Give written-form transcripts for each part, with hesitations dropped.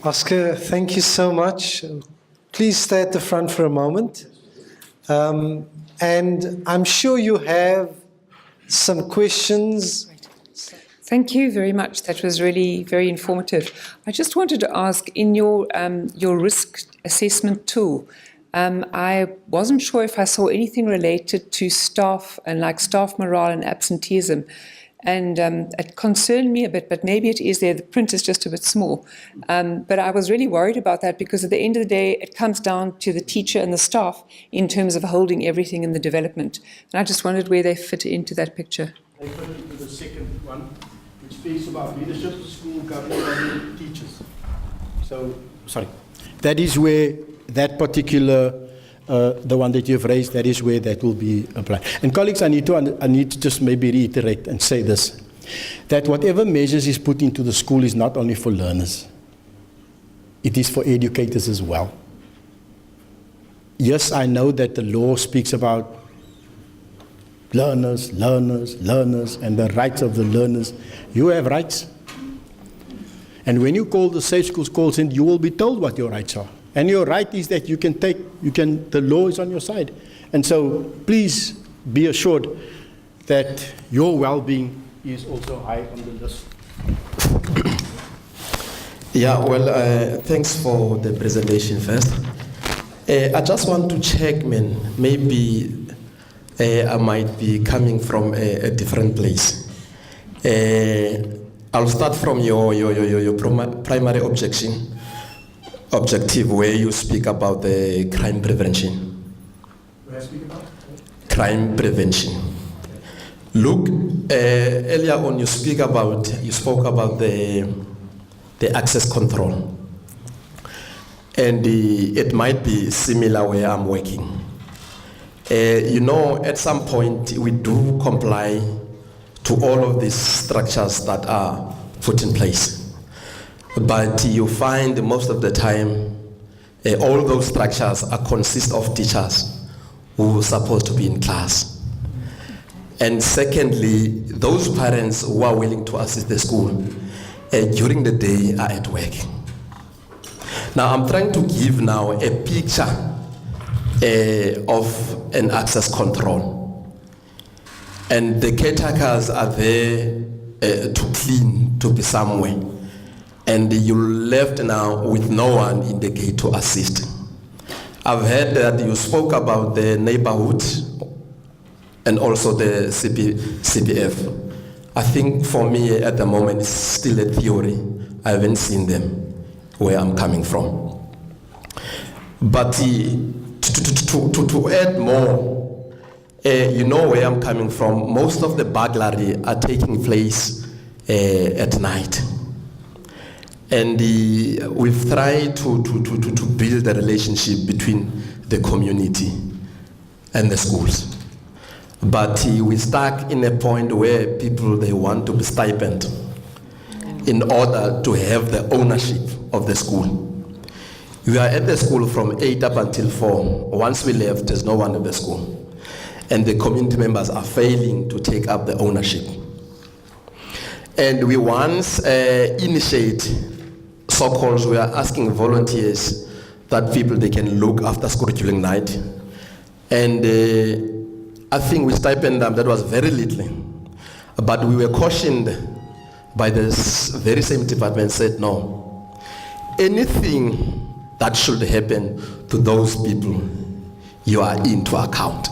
Oscar, thank you so much. Please stay at the front for a moment. And I'm sure you have some questions. Thank you very much. That was really very informative. I just wanted to ask, in your risk assessment tool, I wasn't sure if I saw anything related to staff and like staff morale and absenteeism. And it concerned me a bit, but maybe it is there. The print is just a bit small. But I was really worried about that because at the end of the day, it comes down to the teacher and the staff in terms of holding everything in the development. And I just wondered where they fit into that picture. They fit into the second one, which speaks about leadership, school government, teachers. So, sorry. That is where that particular the one that you've raised, that is where that will be applied. And colleagues, I need to just maybe reiterate and say this, that whatever measures is put into the school is not only for learners, it is for educators as well. Yes, I know that the law speaks about learners, and the rights of the learners. You have rights. And when you call the Safe Schools call center, you will be told what your rights are. And your right is that the law is on your side. And so please be assured that your well-being is also high on the list. Yeah, well, thanks for the presentation first. I just want to check, maybe I might be coming from a different place. I'll start from your primary objective where you speak about the crime prevention. Where I speak about? Crime prevention. Look, earlier on you spoke about the access control. And it might be similar where I'm working. At some point we do comply to all of these structures that are put in place. But you find most of the time, all those structures consist of teachers who are supposed to be in class. And secondly, those parents who are willing to assist the school during the day are at work. Now I'm trying to give now a picture of an access control. And the caretakers are there to clean, to be somewhere. And you're left now with no one in the gate to assist. I've heard that you spoke about the neighborhood and also the CPF. I think for me at the moment it's still a theory. I haven't seen them where I'm coming from. But to add more, where I'm coming from, most of the burglary are taking place at night. And we've tried to build a relationship between the community and the schools. But we're stuck in a point where people, they want to be stipend in order to have the ownership of the school. We are at the school from 8 up until 4. Once we left, there's no one at the school. And the community members are failing to take up the ownership. And we once initiate so-called, we are asking volunteers that people, they can look after school during night. And I think we stipend them, that was very little. But we were cautioned by this very same department, said no. Anything that should happen to those people, you are into account.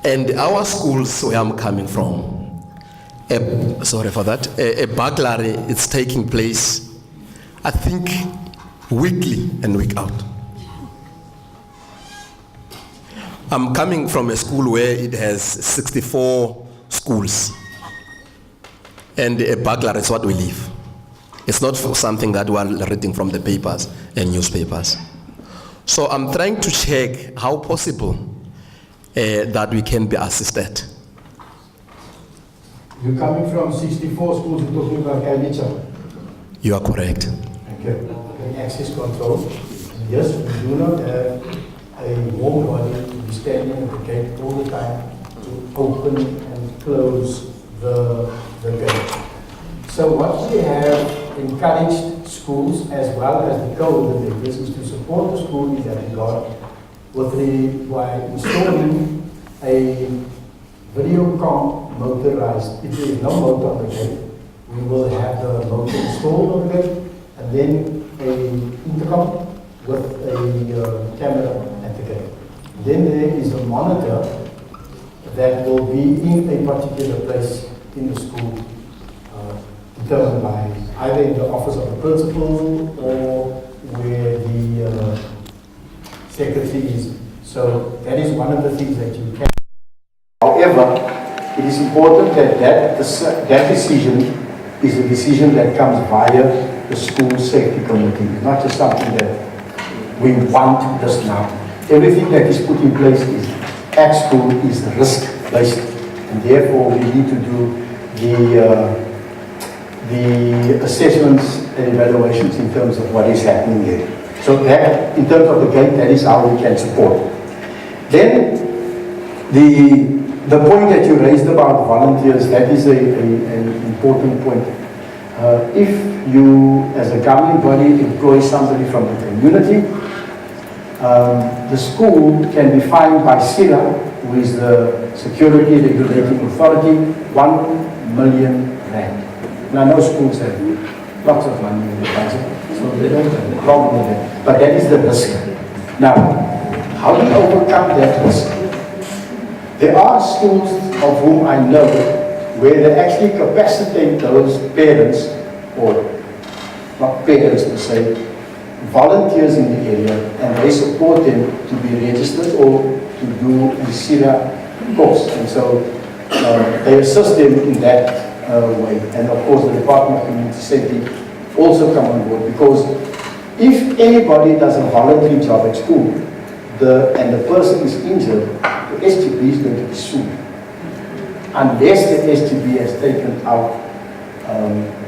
And our schools, where I'm coming from, sorry for that, a burglary is taking place, I think, weekly and week out. I'm coming from a school where it has 64 schools. And a burglary is what we live. It's not for something that we are reading from the papers and newspapers. So I'm trying to check how possible that we can be assisted. You're coming from 64 schools, you're talking about Khayelitsha. You are correct. Okay. Access control. Yes, we do not have a warm body to be standing at the gate all the time to open and close the gate. So what we have encouraged schools as well as the co-ordinators is to support the school in that regard by installing a Videocom motorized. If there is no motor on the gate, we will have the motor installed on the gate and then an intercom with a camera at the gate. Then there is a monitor that will be in a particular place in the school, determined by either in the office of the principal or where the secretary is. So that is one of the things that you can. However, it is important that that decision is a decision that comes via the school safety committee. It's not just something that we want this now. Everything that is put in place is at school is risk-based, and therefore we need to do the assessments and evaluations in terms of what is happening there. So that, in terms of the gate, that is how we can support. Then the point that you raised about volunteers, that is an important point. If you, as a governing body, employ somebody from the community, the school can be fined by SIRA, who is the Security Regulating Authority, 1 million rand. Now, no schools have lots of money in the budget, so they don't have a problem with that. But that is the risk. Now, how do you overcome that risk? There are schools of whom I know where they actually capacitate those parents, or not parents per se, volunteers in the area, and they support them to be registered or to do the SIRA course. And so they assist them in that way. And of course the Department of Community Safety also come on board, because if anybody does a voluntary job at school and the person is injured, the SGB is going to be sued. Unless the SGB has taken out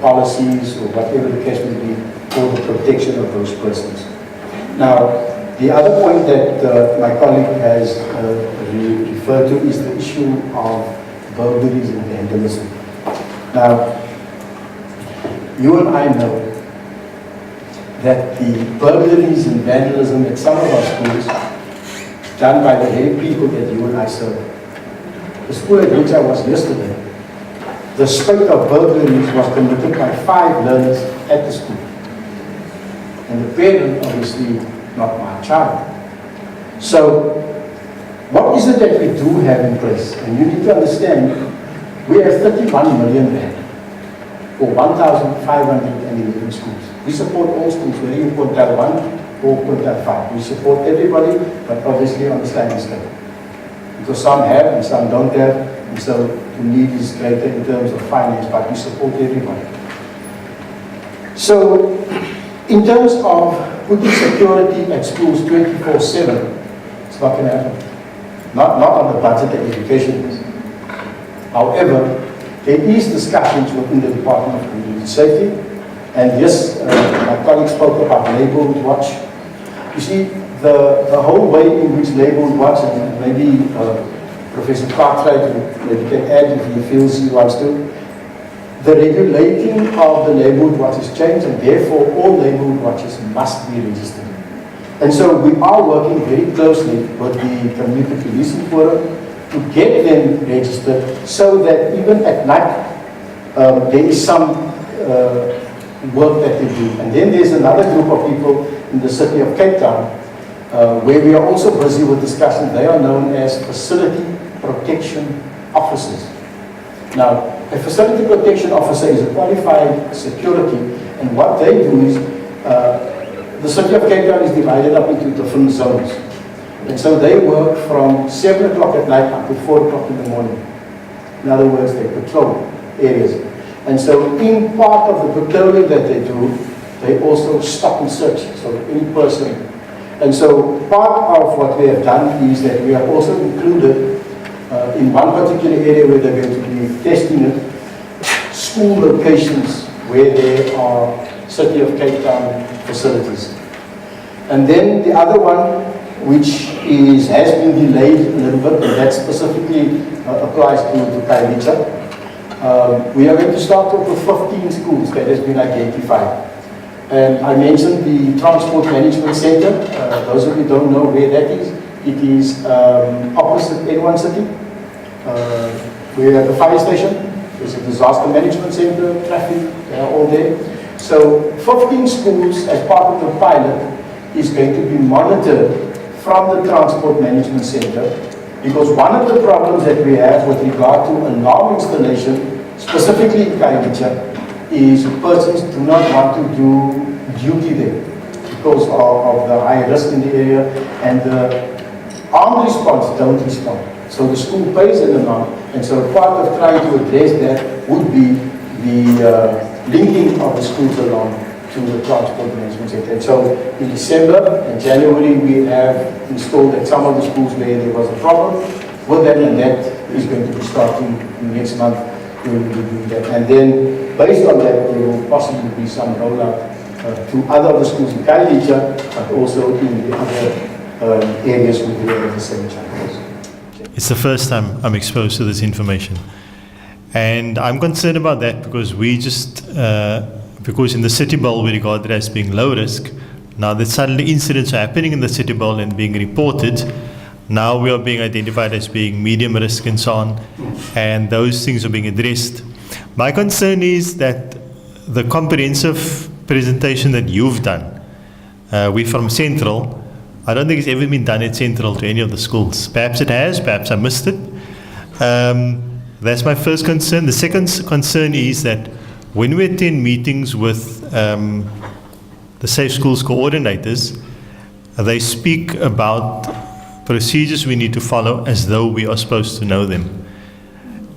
policies or whatever the case may be for the protection of those persons. Now, the other point that my colleague has referred to is the issue of burglaries and vandalism. Now, you and I know that the burglaries and vandalism at some of our schools done by the very people that you and I serve. The school at which I was yesterday, the spate of burglaries was committed by 5 learners at the school. And the parent, obviously, not my child. So, what is it that we do have in place? And you need to understand, we have 31 million rand for 1,511 schools. We support all schools, whether you quintile 1 or quintile 5. We support everybody, but obviously on the sliding scale. Because some have and some don't have, and so the need is greater in terms of finance, but we support everybody. So, in terms of putting security at schools 24/7, it's not going to happen. Not on the budget that education is. However, there is discussions within the Department of Community Safety, and yes, my colleague spoke about Neighborhood Watch. You see, the whole way in which Neighborhood Watch, and maybe Professor Cartwright maybe can add if he feels he wants to, the regulating of the Neighborhood Watch has changed, and therefore all Neighborhood Watches must be registered. And so we are working very closely with the Community Policing Forum to get them registered, so that even at night there is some work that they do. And then there's another group of people in the city of Cape Town where we are also busy with discussion. They are known as Facility Protection Officers. Now, a Facility Protection Officer is a qualified security, and what they do is, the city of Cape Town is divided up into different zones. And so they work from 7 o'clock at night up to 4 o'clock in the morning. In other words, they patrol areas. And so in part of the patrolling that they do, they also stop and search, so any person. And so part of what we have done is that we have also included in one particular area where they're going to be testing it, school locations where there are City of Cape Town facilities. And then the other one, which has been delayed a little bit, and that specifically applies to Khayelitsha, We are going to start off with 15 schools that has been identified. And I mentioned the Transport Management Center. Those of you who don't know where that is, it is opposite N1 City. We're at the fire station. There's a disaster management center, traffic, they are all there. So 15 schools as part of the pilot is going to be monitored from the Transport Management Center, because one of the problems that we have with regard to alarm installation, specifically in Khayelitsha, is persons do not want to do duty there because of the high risk in the area, and the armed response don't respond. So the school pays an amount, and so part of trying to address that would be the linking of the schools along to the Transport Management Center. And so in December and January we have installed at some of the schools where there was a problem with that, and that is going to be starting next month. We will be doing that. And then based on that there will possibly be some rollout to other of the schools in Khayelitsha, but also in the other areas with the same challenges. It's the first time I'm exposed to this information. And I'm concerned about that because because in the City Bowl we regard it as being low risk. Now that suddenly incidents are happening in the City Bowl and being reported, now we are being identified as being medium risk and so on, and those things are being addressed. My concern is that the comprehensive presentation that you've done, we from Central, I don't think it's ever been done at Central to any of the schools. Perhaps it has, perhaps I missed it. That's my first concern. The second concern is that when we attend meetings with the Safe Schools coordinators, they speak about procedures we need to follow as though we are supposed to know them.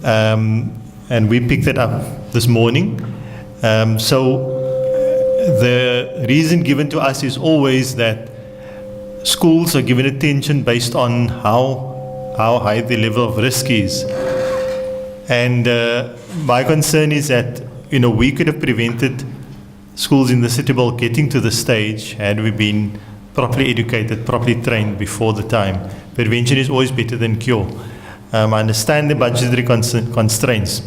And we picked that up this morning. So the reason given to us is always that schools are given attention based on how high the level of risk is. And my concern is that, we could have prevented schools in the City Bowl getting to the stage had we been properly educated, properly trained before the time. Prevention is always better than cure. I understand the budgetary constraints.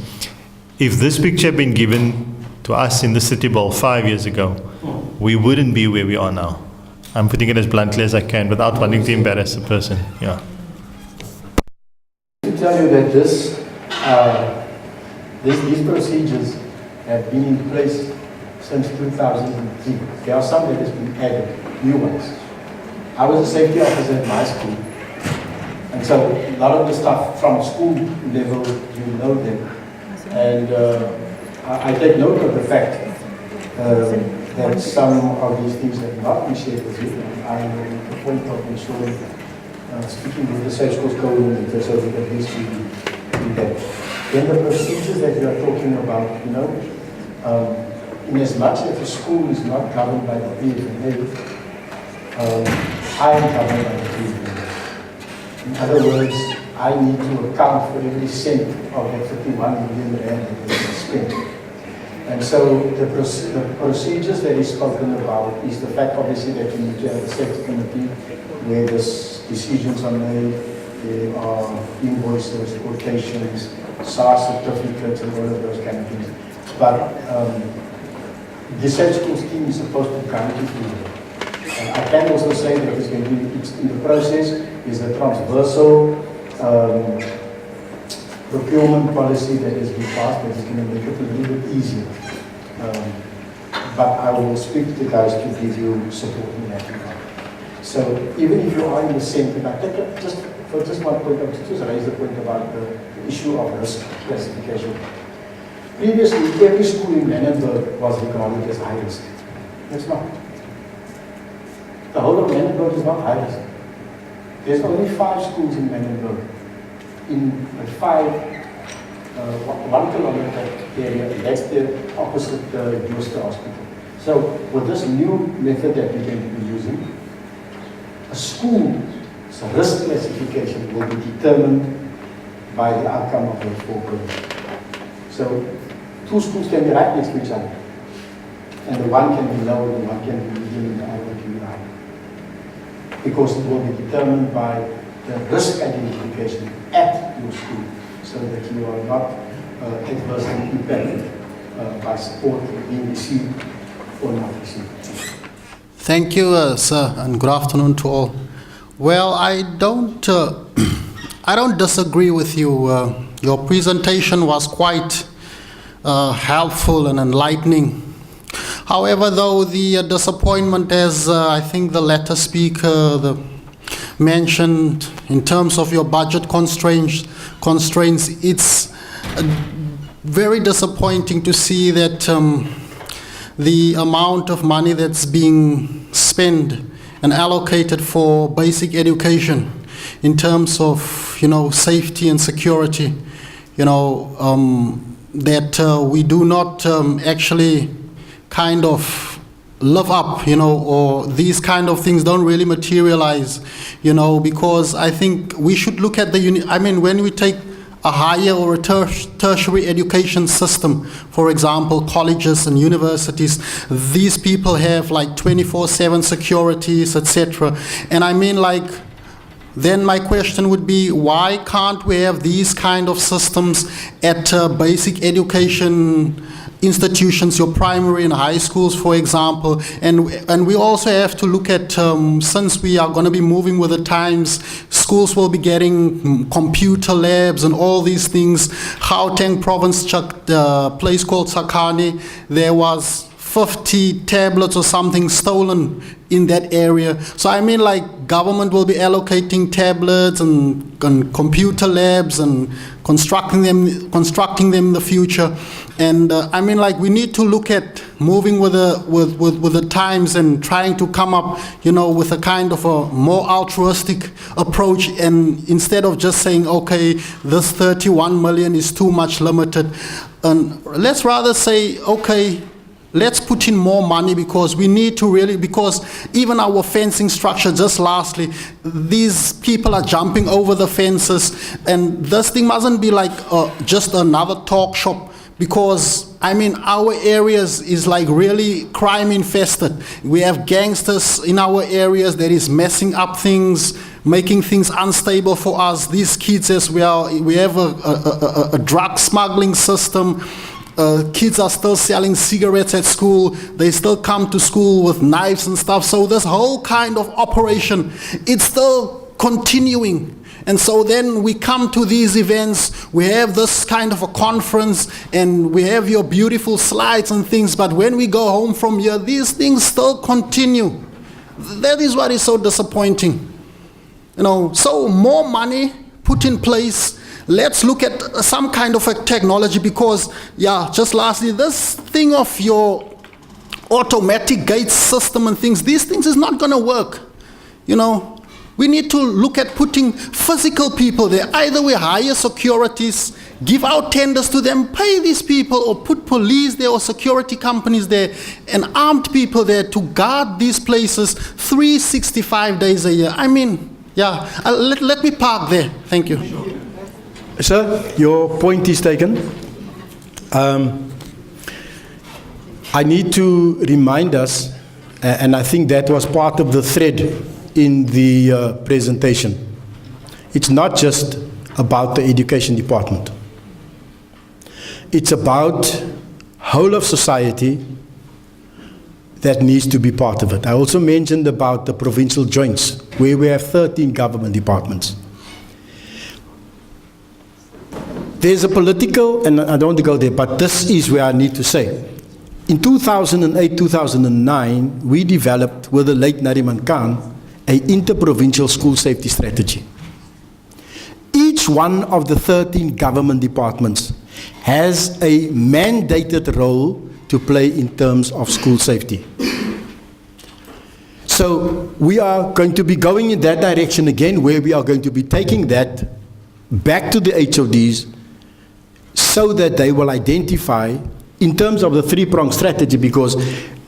If this picture had been given to us in the City Bowl 5 years ago, we wouldn't be where we are now. I'm putting it as bluntly as I can without wanting to embarrass a person. Yeah. To tell you that these procedures have been in place since 2003. There are some that has been added, new ones. I was a safety officer at my school, and so a lot of the stuff from school level, you know them. And I take note of the fact that some of these things have not been shared with you. I will make a point of ensuring, speaking with the Safe Schools coordinator, so that at least we do that. Then the procedures that you are talking about, in as much as the school is not governed by the PFMA, I am governed by the PFMA. In other words, I need to account for every cent of the 51 million rand that is spent. And so the procedures that is spoken about is the fact, obviously, that you need to have a safety committee where the decisions are made, there are invoices, quotations, SAR certificates, and all of those kind of things. But the Safe Schools team is supposed to guide you through that. I can also say that it's in the process is a transversal procurement policy that has been passed that is going to make it a little bit easier. But I will speak to the guys to give you support in that regard. So even if you are in the center, I think just one point, I just raise the point about the issue of risk classification. Previously, every school in Menenberg was regarded as high risk. It's not. The whole of Menenberg is not high risk. There's only 5 schools in Menenberg, in a 1 kilometer area, and that's the opposite Jooste Hospital. So with this new method that we're going to be using, a school's risk classification will be determined by the outcome of the 4 pillars. So 2 schools can be right next to each other, and the one can be low, the one can be medium, and the other can be high. Because it will be determined by the risk identification at your school, so that you are not adversely impacted by support being received or not received. Thank you, sir, and good afternoon to all. Well, I don't disagree with you. Your presentation was quite helpful and enlightening. However, though, the disappointment, as I think the latter speaker mentioned, in terms of your budget constraints, it's very disappointing to see that the amount of money that's being spent and allocated for basic education in terms of, safety and security, that we do not actually kind of live up, or these kind of things don't really materialize, because I think we should look at when we take a higher or a tertiary education system, for example, colleges and universities, these people have like 24/7 securities, etc. And then my question would be, why can't we have these kind of systems at basic education institutions, your primary and high schools, for example? And we also have to look at, since we are going to be moving with the times, schools will be getting computer labs and all these things. Gauteng province, place called Sakane, there was 50 tablets or something stolen in that area. So government will be allocating tablets and computer labs and constructing them in the future. And we need to look at moving with the times and trying to come up, with a kind of a more altruistic approach, and instead of just saying, okay, this 31 million is too much limited, and let's rather say, okay, let's put in more money, because we need to really, because even our fencing structure, just lastly, these people are jumping over the fences, and this thing mustn't be like just another talk shop, because our areas is like really crime infested. We have gangsters in our areas that is messing up things, making things unstable for us. These kids, as we have a drug smuggling system. Kids are still selling cigarettes at school. They still come to school with knives and stuff. So this whole kind of operation, it's still continuing. And so then we come to these events, we have this kind of a conference, and we have your beautiful slides and things, but when we go home from here, these things still continue. That is what is so disappointing. So more money put in place. Let's look at some kind of a technology, because, just lastly, this thing of your automatic gate system and things, these things is not going to work. We need to look at putting physical people there. Either we hire securities, give out tenders to them, pay these people, or put police there or security companies there and armed people there to guard these places 365 days a year. Let me park there. Thank you. Sir, your point is taken. I need to remind us, and I think that was part of the thread in the presentation. It's not just about the education department. It's about whole of society that needs to be part of it. I also mentioned about the provincial joints, where we have 13 government departments. There's a political, and I don't want to go there, but this is where I need to say. In 2008, 2009, we developed, with the late Nariman Khan, an interprovincial school safety strategy. Each one of the 13 government departments has a mandated role to play in terms of school safety. So we are going to be going in that direction again, where we are going to be taking that back to the HODs so that they will identify in terms of the three-pronged strategy, because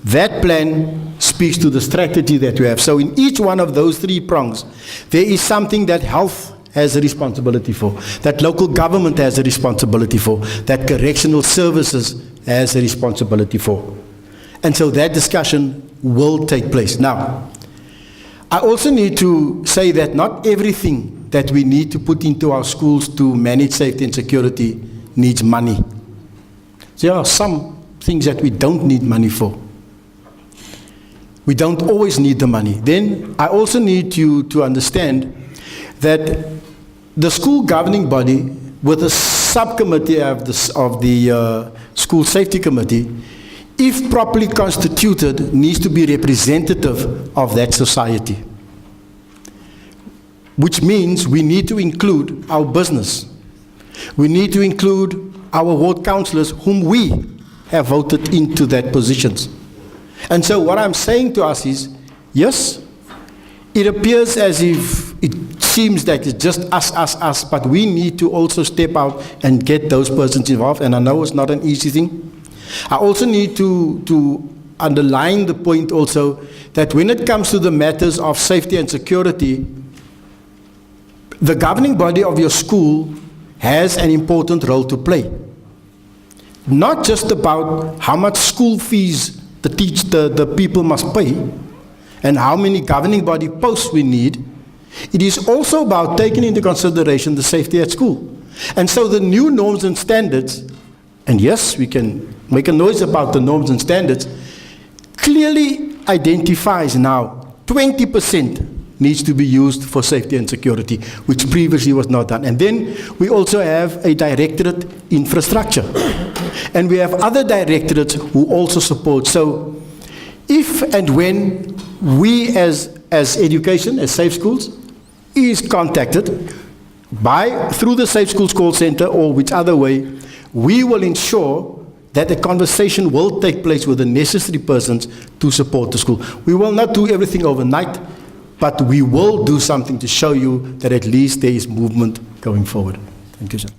that plan speaks to the strategy that we have. So in each one of those three prongs, there is something that health has a responsibility for, that local government has a responsibility for, that correctional services has a responsibility for. And so that discussion will take place. Now, I also need to say that not everything that we need to put into our schools to manage safety and security needs money. There are some things that we don't need money for. We don't always need the money. Then I also need you to understand that the school governing body, with a subcommittee of the school safety committee, if properly constituted, needs to be representative of that society. Which means we need to include our business. We need to include our ward councillors whom we have voted into that positions. And so what I'm saying to us is, yes, it appears as if it seems that it's just us, but we need to also step out and get those persons involved, and I know it's not an easy thing. I also need to underline the point also that when it comes to the matters of safety and security, the governing body of your school has an important role to play. Not just about how much school fees the people must pay and how many governing body posts we need. It is also about taking into consideration the safety at school. And so the new norms and standards, and yes, we can make a noise about the norms and standards, clearly identifies now 20% needs to be used for safety and security, which previously was not done. And then we also have a directorate infrastructure. And we have other directorates who also support. So if and when we as education, as Safe Schools, is contacted through the Safe Schools call center or which other way, we will ensure that a conversation will take place with the necessary persons to support the school. We will not do everything overnight, but we will do something to show you that at least there is movement going forward. Thank you, sir.